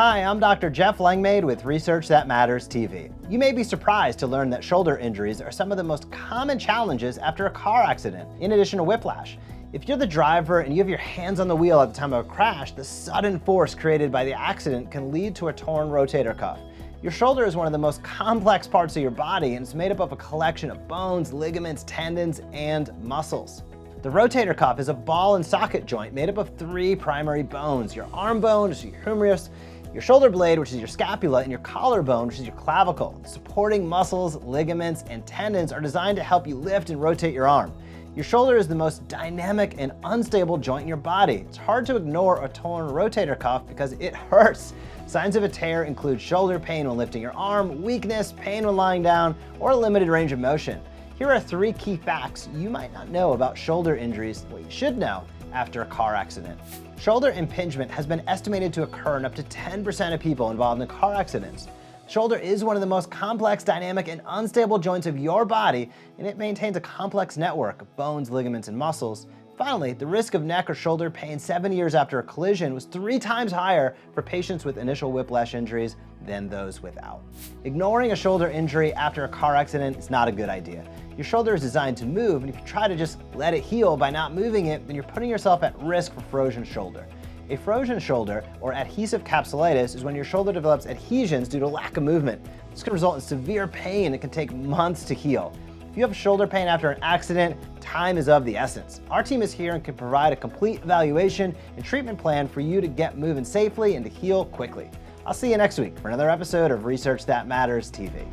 Hi, I'm Dr. Jeff Langmaid with Research That Matters TV. You may be surprised to learn that shoulder injuries are some of the most common challenges after a car accident, in addition to whiplash. If you're the driver and you have your hands on the wheel at the time of a crash, the sudden force created by the accident can lead to a torn rotator cuff. Your shoulder is one of the most complex parts of your body, and it's made up of a collection of bones, ligaments, tendons, and muscles. The rotator cuff is a ball and socket joint made up of three primary bones: your arm bone, which is your humerus, your shoulder blade, which is your scapula, and your collarbone, which is your clavicle. Supporting muscles, ligaments, and tendons are designed to help you lift and rotate your arm. Your shoulder is the most dynamic and unstable joint in your body. It's hard to ignore a torn rotator cuff because it hurts. Signs of a tear include shoulder pain when lifting your arm, weakness, pain when lying down, or a limited range of motion. Here are three key facts you might not know about shoulder injuries, what you should know after a car accident. Shoulder impingement has been estimated to occur in up to 10% of people involved in car accidents. Shoulder is one of the most complex, dynamic, and unstable joints of your body, and it maintains a complex network of bones, ligaments, and muscles. Finally, the risk of neck or shoulder pain 7 years after a collision was 3 times higher for patients with initial whiplash injuries than those without. Ignoring a shoulder injury after a car accident is not a good idea. Your shoulder is designed to move, and if you try to just let it heal by not moving it, then you're putting yourself at risk for frozen shoulder. A frozen shoulder, or adhesive capsulitis, is when your shoulder develops adhesions due to lack of movement. This can result in severe pain and can take months to heal. If you have shoulder pain after an accident, time is of the essence. Our team is here and can provide a complete evaluation and treatment plan for you to get moving safely and to heal quickly. I'll see you next week for another episode of Research That Matters TV.